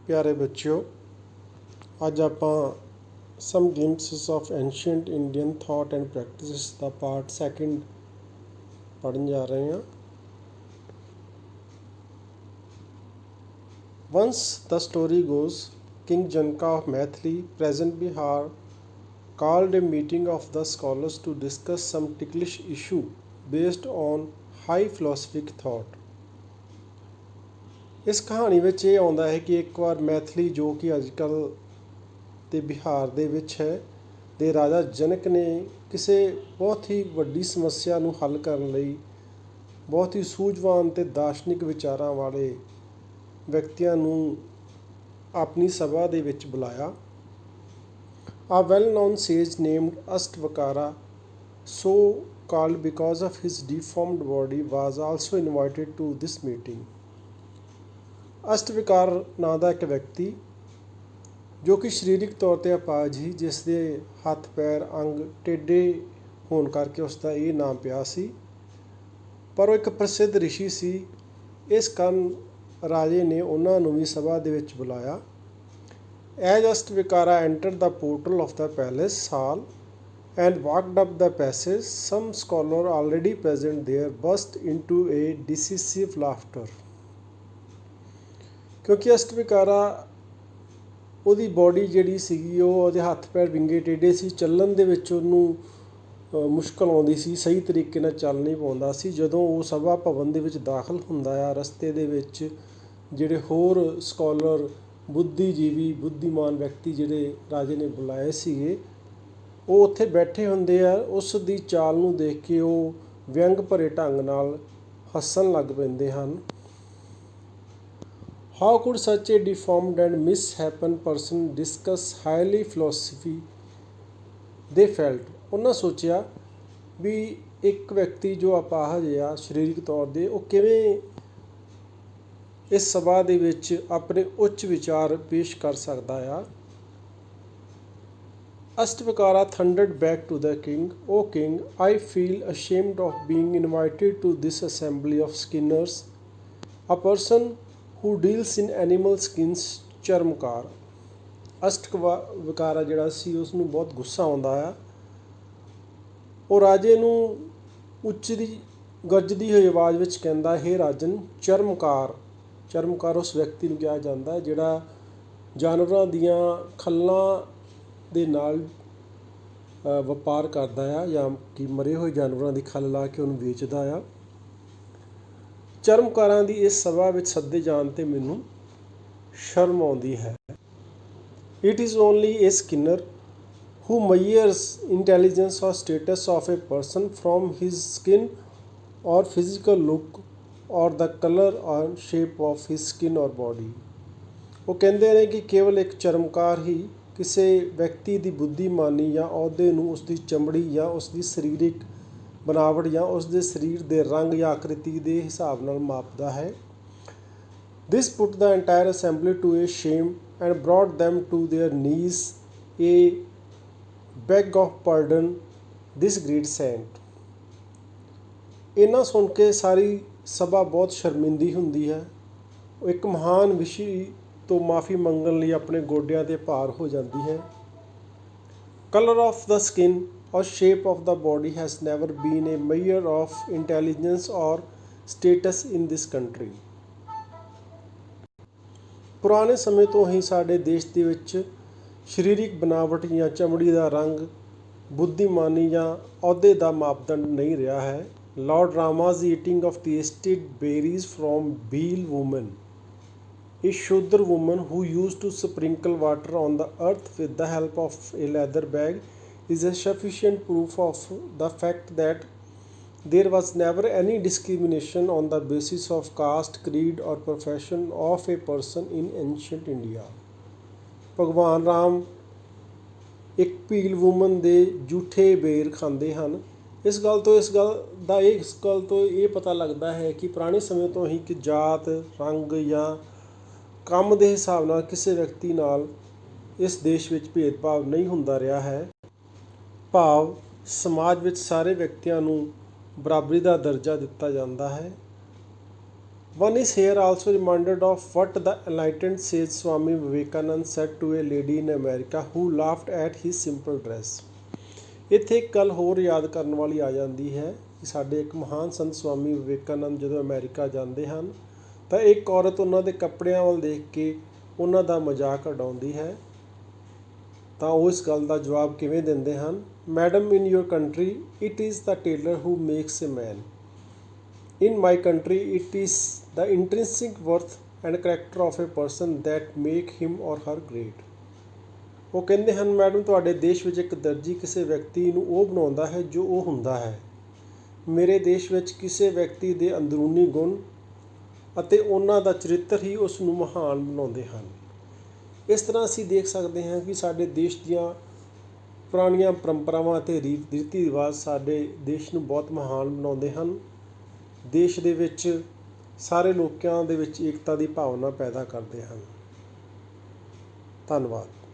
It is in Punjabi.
प्यारे बच्चों, ਅੱਜ ਆਪਾਂ some glimpses of ancient Indian thought and practices the part second ਪੜ੍ਹਨ ਜਾ ਰਹੇ ਹਾਂ। Once the story goes, King Janaka of Maithili, present Bihar, called a meeting of the scholars to discuss some ticklish issue based on high philosophic thought। ਇਸ ਕਹਾਣੀ ਵਿੱਚ ਇਹ ਆਉਂਦਾ ਹੈ ਕਿ ਇੱਕ ਵਾਰ ਮੈਥਲੀ, ਜੋ ਕਿ ਅੱਜ ਕੱਲ੍ਹ ਦੇ ਬਿਹਾਰ ਦੇ ਵਿੱਚ ਹੈ, ਦੇ ਰਾਜਾ ਜਨਕ ਨੇ ਕਿਸੇ ਬਹੁਤ ਹੀ ਵੱਡੀ ਸਮੱਸਿਆ ਨੂੰ ਹੱਲ ਕਰਨ ਲਈ ਬਹੁਤ ਹੀ ਸੂਝਵਾਨ ਅਤੇ ਦਾਰਸ਼ਨਿਕ ਵਿਚਾਰਾਂ ਵਾਲੇ ਵਿਅਕਤੀਆਂ ਨੂੰ ਆਪਣੀ ਸਭਾ ਦੇ ਵਿੱਚ ਬੁਲਾਇਆ। A well-known sage named Ashtavakara, so called because of his deformed body, was also invited to this meeting। ਅਸ਼ਟਵਿਕਾਰ ਨਾਂ ਦਾ ਇੱਕ ਵਿਅਕਤੀ, ਜੋ ਕਿ ਸਰੀਰਕ ਤੌਰ 'ਤੇ ਅਪਾਹਜ ਸੀ, ਜਿਸ ਦੇ ਹੱਥ ਪੈਰ ਅੰਗ ਟੇਢੇ ਹੋਣ ਕਰਕੇ ਉਸ ਦਾ ਇਹ ਨਾਮ ਪਿਆ ਸੀ, ਪਰ ਉਹ ਇੱਕ ਪ੍ਰਸਿੱਧ ਰਿਸ਼ੀ ਸੀ। ਇਸ ਕਾਰਨ ਰਾਜੇ ਨੇ ਉਹਨਾਂ ਨੂੰ ਵੀ ਸਭਾ ਦੇ ਵਿੱਚ ਬੁਲਾਇਆ। As Ashtavakara entered the portal of the palace hall and walked up the passage, some scholar already present there burst into a derisive laughter। ਕਿਉਂਕਿ ਅਸ਼ਟਵਿਕਾਰਾ, ਉਹਦੀ ਬੋਡੀ ਜਿਹੜੀ ਸੀਗੀ, ਉਹ ਉਹਦੇ ਹੱਥ ਪੈਰ ਵਿੰਗੇ ਟੇਢੇ ਸੀ, ਚੱਲਣ ਦੇ ਵਿੱਚ ਉਹਨੂੰ ਮੁਸ਼ਕਲ ਆਉਂਦੀ ਸੀ, ਸਹੀ ਤਰੀਕੇ ਨਾਲ ਚੱਲ ਨਹੀਂ ਪਾਉਂਦਾ ਸੀ। ਜਦੋਂ ਉਹ ਸਭਾ ਭਵਨ ਦੇ ਵਿੱਚ ਦਾਖਲ ਹੁੰਦਾ ਆ, ਰਸਤੇ ਦੇ ਵਿੱਚ ਜਿਹੜੇ ਹੋਰ ਸਕੋਲਰ, ਬੁੱਧੀਜੀਵੀ, ਬੁੱਧੀਮਾਨ ਵਿਅਕਤੀ ਜਿਹੜੇ ਰਾਜੇ ਨੇ ਬੁਲਾਏ ਸੀਗੇ, ਉਹ ਉੱਥੇ ਬੈਠੇ ਹੁੰਦੇ ਆ। ਉਸ ਦੀ ਚਾਲ ਨੂੰ ਦੇਖ ਕੇ ਉਹ ਵਿਅੰਗ ਭਰੇ ਢੰਗ ਨਾਲ ਹੱਸਣ ਲੱਗ ਪੈਂਦੇ ਹਨ। How could such a deformed and misshapen person discuss highly philosophy? They felt। ਉਹਨਾਂ ਸੋਚਿਆ ਵੀ ਇੱਕ ਵਿਅਕਤੀ ਜੋ ਅਪਾਹਜ ਆ ਸਰੀਰਕ ਤੌਰ 'ਤੇ, ਉਹ ਕਿਵੇਂ ਇਸ ਸਭਾ ਦੇ ਵਿੱਚ ਆਪਣੇ ਉੱਚ ਵਿਚਾਰ ਪੇਸ਼ ਕਰ ਸਕਦਾ ਆ। Ashtavakara thundered back to the king, "O king, I feel ashamed of being invited to this assembly of skinners, a person who deals in animal skins, ਚਰਮਕਾਰ। ਅਸ਼ਟਵਿਕਾਰਾ ਜਿਹੜਾ ਸੀ, ਉਸ ਨੂੰ ਬਹੁਤ ਗੁੱਸਾ ਆਉਂਦਾ ਆ। ਉਹ ਰਾਜੇ ਨੂੰ ਉੱਚੀ ਗਰਜਦੀ ਹੋਈ ਆਵਾਜ਼ ਵਿੱਚ ਕਹਿੰਦਾ, ਹੇ ਰਾਜਨ, ਚਰਮਕਾਰ। ਚਰਮਕਾਰ ਉਸ ਵਿਅਕਤੀ ਨੂੰ ਕਿਹਾ ਜਾਂਦਾ ਜਿਹੜਾ ਜਾਨਵਰਾਂ ਦੀਆਂ ਖੱਲਾਂ ਦੇ ਨਾਲ ਵਪਾਰ ਕਰਦਾ ਆ, ਜਾਂ ਕਿ ਮਰੇ ਹੋਏ ਜਾਨਵਰਾਂ ਦੀ ਖੱਲ ਲਾ ਕੇ ਉਹਨੂੰ ਵੇਚਦਾ ਆ। ਚਰਮਕਾਰਾਂ ਦੀ ਇਸ ਸਭਾ ਵਿੱਚ ਸੱਦੇ ਜਾਣ 'ਤੇ ਮੈਨੂੰ ਸ਼ਰਮ ਆਉਂਦੀ ਹੈ। It is only a skinner who measures intelligence or status of a person from his skin or physical look or the color or shape of his skin or body। ਉਹ ਕਹਿੰਦੇ ਨੇ ਕਿ ਕੇਵਲ ਇੱਕ ਚਰਮਕਾਰ ਹੀ ਕਿਸੇ ਵਿਅਕਤੀ ਦੀ ਬੁੱਧੀਮਾਨੀ ਜਾਂ ਅਹੁਦੇ ਨੂੰ ਉਸਦੀ ਚਮੜੀ ਜਾਂ ਉਸਦੀ ਸਰੀਰਕ ਬਣਾਵਟ ਜਾਂ ਉਸਦੇ ਸਰੀਰ ਦੇ ਰੰਗ ਜਾਂ ਆਕ੍ਰਿਤੀ ਦੇ ਹਿਸਾਬ ਨਾਲ ਮਾਪਦਾ ਹੈ। This put the entire assembly to a shame and brought them to their knees, a beg of pardon this great saint। ਇਹਨਾਂ ਸੁਣ ਕੇ ਸਾਰੀ ਸਭਾ ਬਹੁਤ ਸ਼ਰਮਿੰਦੀ ਹੁੰਦੀ ਹੈ। ਉਹ ਇੱਕ ਮਹਾਨ ਵਿਸ਼ੀ ਤੋਂ ਮਾਫੀ ਮੰਗਣ ਲਈ ਆਪਣੇ ਗੋਡਿਆਂ 'ਤੇ ਭਾਰ ਹੋ ਜਾਂਦੀ ਹੈ। Color of the skin or shape of the body has never been a measure of intelligence or status in this country। ਪੁਰਾਣੇ ਸਮੇਂ ਤੋਂ ਹੀ ਸਾਡੇ ਦੇਸ਼ ਦੇ ਵਿੱਚ ਸਰੀਰਕ ਬਣਾਵਟ ਜਾਂ ਚਮੜੀ ਦਾ ਰੰਗ ਬੁੱਧੀਮਾਨੀ ਜਾਂ ਅਹੁਦੇ ਦਾ ਮਾਪਦੰਡ ਨਹੀਂ ਰਿਹਾ ਹੈ। Lord Rama's eating of tasted berries from Bhil woman, a Shudra woman who used to sprinkle water on the earth with the help of a leather bag, is a sufficient proof of the fact that there was never any discrimination on the basis of caste, creed or profession of a person in ancient India। ਭਗਵਾਨ ਰਾਮ ਇੱਕ ਭੀਲ ਵੂਮਨ ਦੇ ਜੂਠੇ ਬੇਰ ਖਾਂਦੇ ਹਨ। ਇਸ ਗੱਲ ਤੋਂ ਇਹ ਪਤਾ ਲੱਗਦਾ ਹੈ ਕਿ ਪੁਰਾਣੇ ਸਮੇਂ ਤੋਂ ਹੀ ਕਿ ਜਾਤ, ਰੰਗ ਜਾਂ ਕੰਮ ਦੇ ਹਿਸਾਬ ਨਾਲ ਕਿਸੇ ਵਿਅਕਤੀ ਨਾਲ ਇਸ ਦੇਸ਼ ਵਿੱਚ ਭੇਦਭਾਵ ਨਹੀਂ ਹੁੰਦਾ ਰਿਹਾ ਹੈ। ਭਾਵ ਸਮਾਜ ਵਿੱਚ ਸਾਰੇ ਵਿਅਕਤੀਆਂ ਨੂੰ ਬਰਾਬਰੀ ਦਾ ਦਰਜਾ ਦਿੱਤਾ ਜਾਂਦਾ ਹੈ। One is here also reminded of what the enlightened sage Swami Vivekananda said to a lady in America who laughed at his simple dress. ਇੱਥੇ ਇੱਕ ਗੱਲ ਹੋਰ ਯਾਦ ਕਰਨ ਵਾਲੀ ਆ ਜਾਂਦੀ ਹੈ ਕਿ ਸਾਡੇ ਇੱਕ ਮਹਾਨ ਸੰਤ ਸਵਾਮੀ ਵਿਵੇਕਾਨੰਦ ਜਦੋਂ ਅਮਰੀਕਾ ਜਾਂਦੇ ਹਨ ਤਾਂ ਇੱਕ ਔਰਤ ਉਹਨਾਂ ਦੇ ਕੱਪੜਿਆਂ ਵੱਲ ਦੇਖ ਕੇ ਉਹਨਾਂ ਦਾ ਮਜ਼ਾਕ ਉਡਾਉਂਦੀ ਹੈ। ਤਾਂ ਉਹ ਇਸ ਗੱਲ ਦਾ ਜਵਾਬ ਕਿਵੇਂ ਦਿੰਦੇ ਹਨ? Madam, in your country it is the tailor who makes A man. In my country, it is the intrinsic worth and character of a person that make him or her great. ਉਹ ਕਹਿੰਦੇ ਹਨ, ਮੈਡਮ ਤੁਹਾਡੇ ਦੇਸ਼ ਵਿੱਚ ਇੱਕ ਦਰਜੀ ਕਿਸੇ ਵਿਅਕਤੀ ਨੂੰ ਉਹ ਬਣਾਉਂਦਾ ਹੈ ਜੋ ਉਹ ਹੁੰਦਾ ਹੈ। ਮੇਰੇ ਦੇਸ਼ ਵਿੱਚ ਕਿਸੇ ਵਿਅਕਤੀ ਦੇ ਅੰਦਰੂਨੀ ਗੁਣ ਅਤੇ ਉਹਨਾਂ ਦਾ ਚਰਿੱਤਰ ਹੀ ਉਸ ਨੂੰ ਮਹਾਨ ਬਣਾਉਂਦੇ ਹਨ। ਇਸ ਤਰ੍ਹਾਂ ਅਸੀਂ ਦੇਖ ਸਕਦੇ ਹਾਂ ਕਿ ਸਾਡੇ ਦੇਸ਼ ਦੀਆਂ ਪੁਰਾਣੀਆਂ ਪਰੰਪਰਾਵਾਂ ਅਤੇ ਰੀਤੀ ਰਿਵਾਜ ਸਾਡੇ ਦੇਸ਼ ਨੂੰ ਬਹੁਤ ਮਹਾਨ ਬਣਾਉਂਦੇ ਹਨ। ਦੇਸ਼ ਦੇ ਵਿੱਚ ਸਾਰੇ ਲੋਕਾਂ ਦੇ ਵਿੱਚ ਏਕਤਾ ਦੀ ਭਾਵਨਾ ਪੈਦਾ ਕਰਦੇ ਹਨ। ਧੰਨਵਾਦ।